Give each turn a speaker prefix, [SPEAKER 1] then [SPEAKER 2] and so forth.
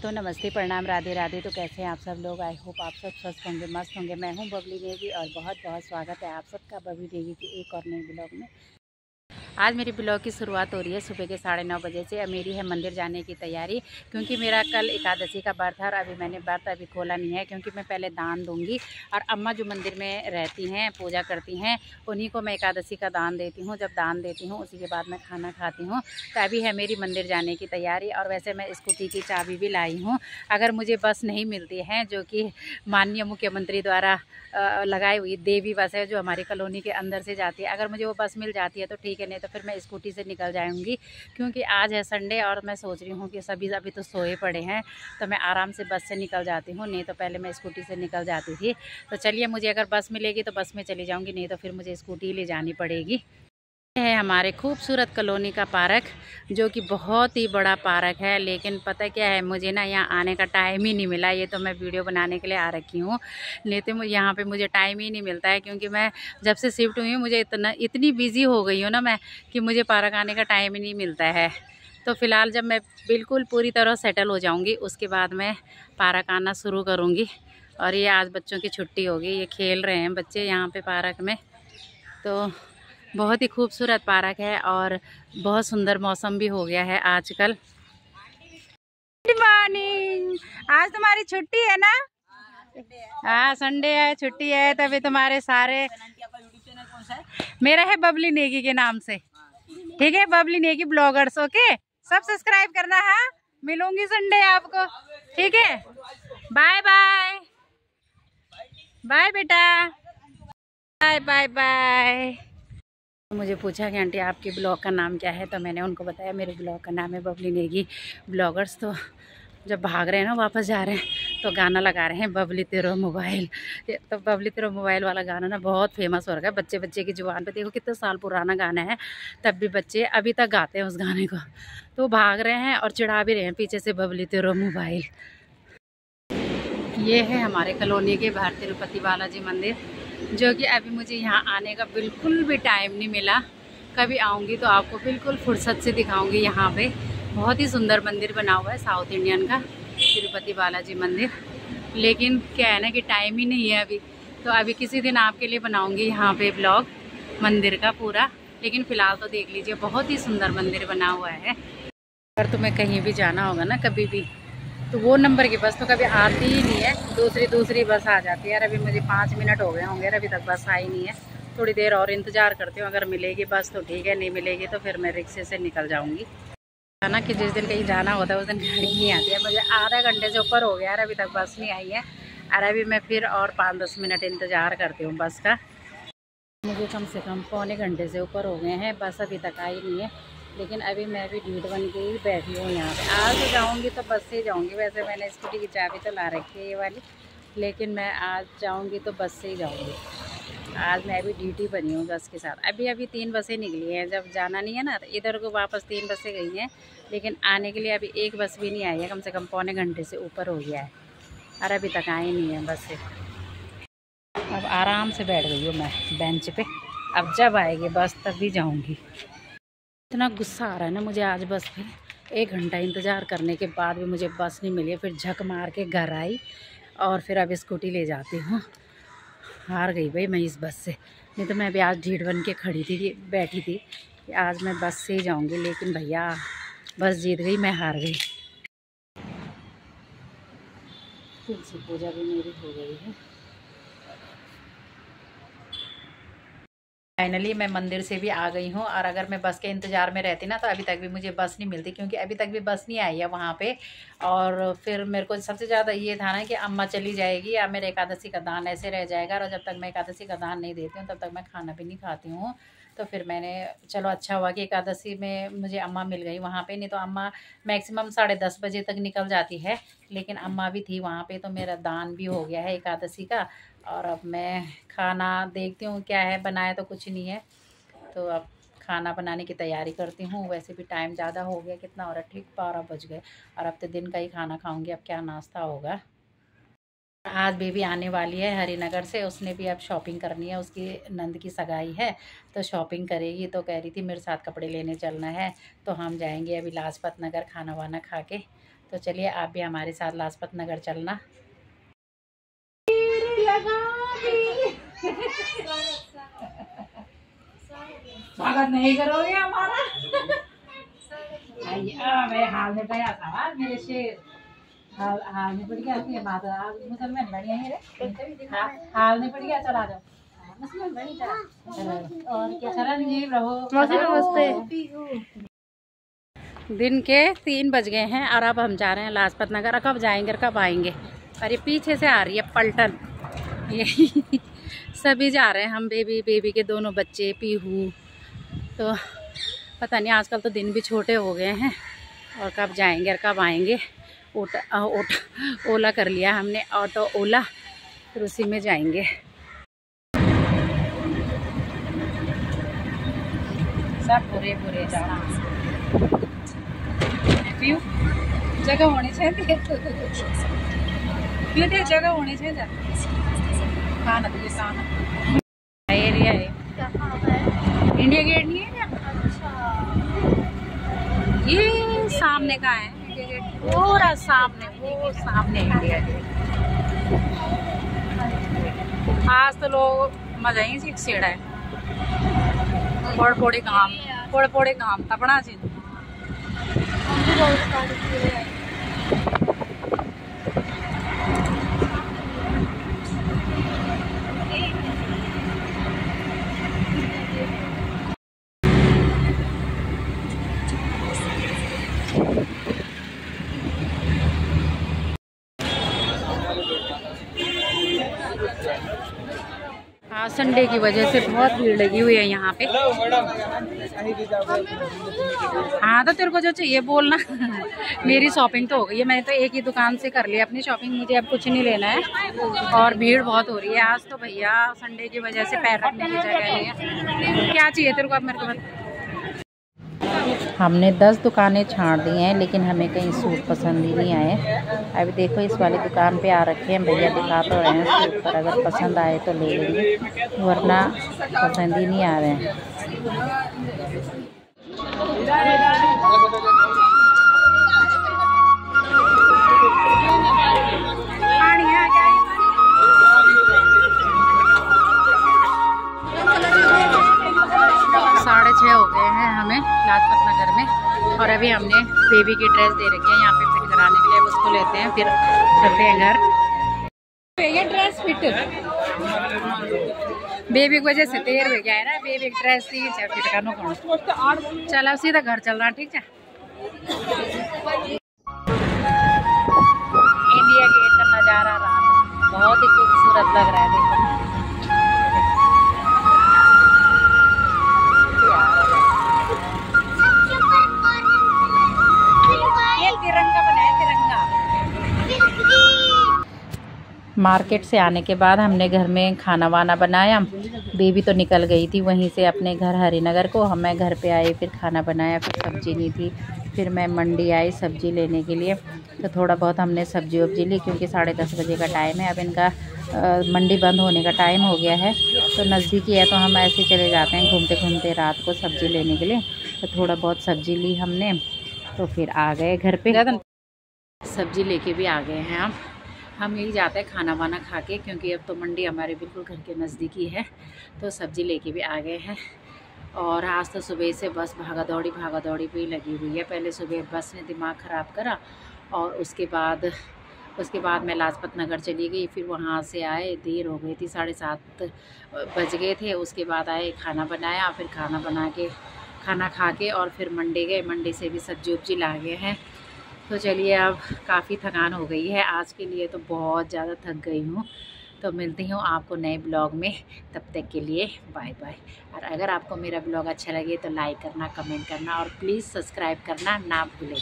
[SPEAKER 1] तो नमस्ते, प्रणाम, राधे राधे। तो कैसे हैं आप सब लोग? आई होप आप सब स्वस्थ होंगे, मस्त होंगे। मैं हूं बबली नेगी और बहुत बहुत स्वागत है आप सबका बबली नेगी की एक और नई ब्लॉग में। आज मेरी ब्लॉग की शुरुआत हो रही है सुबह के 9:30 बजे से। अब मेरी है मंदिर जाने की तैयारी, क्योंकि मेरा कल एकादशी का व्रत है और अभी मैंने व्रत अभी खोला नहीं है, क्योंकि मैं पहले दान दूंगी। और अम्मा जो मंदिर में रहती हैं, पूजा करती हैं, उन्हीं को मैं एकादशी का दान देती हूँ। जब दान देती हूँ उसी के बाद मैं खाना खाती हूँ। तो अभी है मेरी मंदिर जाने की तैयारी। और वैसे मैं स्कूटी की चाबी भी लाई हूँ। अगर मुझे बस नहीं मिलती है, जो कि माननीय मुख्यमंत्री द्वारा लगाई हुई देवी बस है, जो हमारी कॉलोनी के अंदर से जाती है, अगर मुझे वो बस मिल जाती है तो ठीक है, नहीं तो फिर मैं स्कूटी से निकल जाऊंगी। क्योंकि आज है संडे और मैं सोच रही हूँ कि सभी अभी तो सोए पड़े हैं, तो मैं आराम से बस से निकल जाती हूँ। नहीं तो पहले मैं स्कूटी से निकल जाती थी। तो चलिए, मुझे अगर बस मिलेगी तो बस में चली जाऊँगी, नहीं तो फिर मुझे स्कूटी ले जानी पड़ेगी। है हमारे खूबसूरत कॉलोनी का पार्क, जो कि बहुत ही बड़ा पार्क है। लेकिन पता क्या है, मुझे ना यहाँ आने का टाइम ही नहीं मिला। ये तो मैं वीडियो बनाने के लिए आ रखी हूँ, लेकिन मुझे यहाँ पे मुझे टाइम ही नहीं मिलता है। क्योंकि मैं जब से शिफ्ट हुई हूँ, मुझे इतनी बिजी हो गई हूँ ना मैं, कि मुझे पार्क आने का टाइम ही नहीं मिलता है। तो फ़िलहाल जब मैं बिल्कुल पूरी तरह सेटल हो जाऊँगी, उसके बाद मैं पार्क आना शुरू करूँगी। और ये आज बच्चों की छुट्टी होगी, ये खेल रहे हैं बच्चे यहाँ पे पार्क में। तो बहुत ही खूबसूरत पार्क है और बहुत सुंदर मौसम भी हो गया है आजकल। Good morning. आज तुम्हारी छुट्टी है ना? हाँ, संडे है, छुट्टी है, तभी तुम्हारे सारे। मेरा है बबली नेगी के नाम से, ठीक है? बबली नेगी ब्लॉगर्स। ओके, सब सब्सक्राइब करना है। मिलूंगी संडे आपको, ठीक है? Bye bye. बाय बेटा, बाय बाय बाय। मुझे पूछा कि आंटी आपके ब्लॉग का नाम क्या है, तो मैंने उनको बताया मेरे ब्लॉग का नाम है बबली नेगी ब्लॉगर्स। तो जब भाग रहे हैं ना, वापस जा रहे हैं, तो गाना लगा रहे हैं बबली तेरो मोबाइल। तो बबली तेरो मोबाइल वाला गाना ना बहुत फेमस हो रहा है बच्चे बच्चे की जुबान पे। देखो कितने साल पुराना गाना है, तब भी बच्चे अभी तक गाते हैं उस गाने को। तो भाग रहे हैं और चिढ़ा भी रहे हैं पीछे से, बबली तेरो मोबाइल। ये है हमारे कॉलोनी के बाहर तिरुपति बालाजी मंदिर, जो कि अभी मुझे यहाँ आने का बिल्कुल भी टाइम नहीं मिला। कभी आऊँगी तो आपको बिल्कुल फुर्सत से दिखाऊंगी। यहाँ पे बहुत ही सुंदर मंदिर बना हुआ है, साउथ इंडियन का तिरुपति बालाजी मंदिर। लेकिन क्या है ना कि टाइम ही नहीं है अभी। तो अभी किसी दिन आपके लिए बनाऊँगी यहाँ पे ब्लॉग मंदिर का पूरा। लेकिन फ़िलहाल तो देख लीजिए, बहुत ही सुंदर मंदिर बना हुआ है। अगर तुम्हें कहीं भी जाना होगा ना कभी भी, तो वो नंबर की बस तो कभी आती ही नहीं है, दूसरी बस आ जाती है। यार अभी मुझे 5 मिनट हो गए होंगे, अभी तक बस आई नहीं है। थोड़ी देर और इंतज़ार करती हूँ, अगर मिलेगी बस तो ठीक है, नहीं मिलेगी तो फिर मैं रिक्शे से निकल जाऊँगी। है ना कि जिस दिन कहीं जाना होता है उस दिन गाड़ी नहीं आती है। मुझे आधा घंटे से ऊपर हो गया यार, अभी तक बस नहीं आई है। और अभी मैं फिर और 5-10 मिनट इंतज़ार करती हूँ बस का। मुझे कम से कम पौने घंटे से ऊपर हो गए हैं, बस अभी तक आई नहीं है। लेकिन अभी मैं भी ढीठ बन के ही बैठी हूँ यहाँ पे। आज तो जाऊँगी तो बस से जाऊँगी। वैसे मैंने स्कूटी की चाबी तो ला रखी है ये वाली, लेकिन मैं आज जाऊँगी तो बस से ही जाऊँगी। आज मैं अभी ढीठ ही बनी हूँ बस के साथ। अभी 3 बसें निकली हैं, जब जाना नहीं है ना, तो इधर को वापस 3 बसें गई हैं। लेकिन आने के लिए अभी एक बस भी नहीं आई है, कम से कम पौने घंटे से ऊपर हो गया है और अभी तक आई नहीं है बस से। अब आराम से बैठ गई हूँ मैं बेंच पे। अब जब आएगी बस तभी जाऊँगी। इतना गुस्सा आ रहा है ना मुझे आज बस पे। 1 घंटा इंतज़ार करने के बाद भी मुझे बस नहीं मिली। फिर झक मार के घर आई और फिर अब स्कूटी ले जाती हूँ। हार गई भाई मैं इस बस से, नहीं तो मैं अभी आज ढीठ बन के खड़ी थी कि बैठी थी कि आज मैं बस से ही जाऊँगी। लेकिन भैया बस जीत गई, मैं हार गई। तुलसी पूजा भी मेरी हो गई है। फाइनली मैं मंदिर से भी आ गई हूँ। और अगर मैं बस के इंतज़ार में रहती ना, तो अभी तक भी मुझे बस नहीं मिलती, क्योंकि अभी तक भी बस नहीं आई है वहाँ पे। और फिर मेरे को सबसे ज़्यादा ये था ना कि अम्मा चली जाएगी या मेरे एकादशी का दान ऐसे रह जाएगा। और जब तक मैं एकादशी का दान नहीं देती हूँ तब तक मैं खाना भी नहीं खाती हूँ। तो फिर मैंने, चलो अच्छा हुआ कि एकादशी में मुझे अम्मा मिल गई वहाँ पे। नहीं तो अम्मा मैक्सिमम 10:30 बजे तक निकल जाती है, लेकिन अम्मा भी थी वहाँ पे। तो मेरा दान भी हो गया है एकादशी का। और अब मैं खाना देखती हूँ क्या है, बनाया तो कुछ नहीं है। तो अब खाना बनाने की तैयारी करती हूँ। वैसे भी टाइम ज़्यादा हो गया, कितना हो रहा है, ठीक 12 बज गए। और अब तो दिन का ही खाना खाऊंगी, अब क्या नाश्ता होगा। आज बेबी आने वाली है हरिनगर से, उसने भी अब शॉपिंग करनी है, उसकी नंद की सगाई है तो शॉपिंग करेगी। तो कह रही थी मेरे साथ कपड़े लेने चलना है, तो हम जाएंगे अभी लाजपत नगर खाना वाना खा के। तो चलिए आप भी हमारे साथ लाजपत नगर चलना। स्वागत नहीं करोगे हमारा? मैं हाल में गया था मेरे शेर, हाल में पड़ गया मुसलमान बढ़िया है रे, हाल में पड़ गया। चला जाओ और क्या। चरणजीव रहो। नमस्ते। दिन के 3 बज गए हैं और अब हम जा रहे हैं लाजपत नगर। कब जाएंगे और कब आएंगे? और ये पीछे से आ रही है पलटन, ये सभी जा रहे हैं हम, बेबी के दोनों बच्चे, पीहू। तो पता नहीं, आजकल तो दिन भी छोटे हो गए हैं और कब जाएंगे और कब आएंगे। ओला कर लिया हमने, ऑटो ओला, फिर उसी में जाएंगे। सब पूरे जाना जगह होनी चाहिए, जगह होनी चाहिए। खाना तो ये खाना एरिया है, इंडिया गेट नहीं है क्या? ये सामने का है इंडिया गेट, पूरा सामने, वो सामने इंडिया गेट। आज तो लोग मजा ही सीढ़ा है, पोड़े काम तपना चाहिए। हाँ, संडे की वजह से बहुत भीड़ लगी हुई है यहाँ पे। हाँ तो तेरे को जो चाहिए बोलना। मेरी शॉपिंग तो हो गई है, मैंने तो एक ही दुकान से कर लिया अपनी शॉपिंग, मुझे अब कुछ नहीं लेना है। और भीड़ बहुत हो रही है आज तो भैया, संडे की वजह से पैर रखने की जगह नहीं है। क्या चाहिए तेरे को अब मेरे को बता। हमने 10 दुकानें छाड़ दी हैं, लेकिन हमें कहीं सूट पसंद ही नहीं आए। अभी देखो इस वाली दुकान पे आ रखे हैं भैया, दिखा तो रहे हैं सूट पर, अगर पसंद आए तो ले लेंगे, वरना पसंद ही नहीं आ रहे हैं। लाजपत नगर में, और अभी हमने बेबी की ड्रेस दे रखी है यहाँ पे फिट कराने के लिए, उसको लेते हैं फिर चलते हैं घर। ये ड्रेस फिट बेबी की वजह से देर हो गया है ना, बेबी की ड्रेस फिट करना कौन। चल अब सीधा घर चल रहा, ठीक है। इंडिया गेट का नज़ारा रात बहुत ही खूबसूरत लग रहा है, देखो। मार्केट से आने के बाद हमने घर में खाना वाना बनाया। बेबी तो निकल गई थी वहीं से अपने घर हरिनगर को, मैं घर पे आई, फिर खाना बनाया, फिर सब्ज़ी नहीं थी, फिर मैं मंडी आई सब्ज़ी लेने के लिए। तो थोड़ा बहुत हमने सब्ज़ी वब्जी ली, क्योंकि 10:30 बजे का टाइम है, अब इनका मंडी बंद होने का टाइम हो गया है। तो नज़दीकी है तो हम ऐसे चले जाते हैं घूमते घूमते रात को सब्ज़ी लेने के लिए। तो थोड़ा बहुत सब्ज़ी ली हमने, तो फिर आ गए घर पे। सब्ज़ी लेके भी आ गए हैं हम यही जाते हैं खाना वाना खा के, क्योंकि अब तो मंडी हमारे बिल्कुल घर के नज़दीकी है। तो सब्ज़ी लेके भी आ गए हैं। और आज तो सुबह से बस भागा दौड़ी भी लगी हुई है। पहले सुबह बस ने दिमाग ख़राब करा, और उसके बाद मैं लाजपत नगर चली गई। फिर वहाँ से आए, देर हो गई थी, 7:30 बज गए थे। उसके बाद आए, खाना बनाया, फिर खाना खा के और फिर मंडी गए। मंडी से भी सब्जी वब्जी ला गए हैं। तो चलिए, अब काफ़ी थकान हो गई है आज के लिए, तो बहुत ज़्यादा थक गई हूँ। तो मिलती हूँ आपको नए ब्लॉग में, तब तक के लिए बाय बाय। और अगर आपको मेरा ब्लॉग अच्छा लगे तो लाइक करना, कमेंट करना और प्लीज़ सब्सक्राइब करना ना भूलें।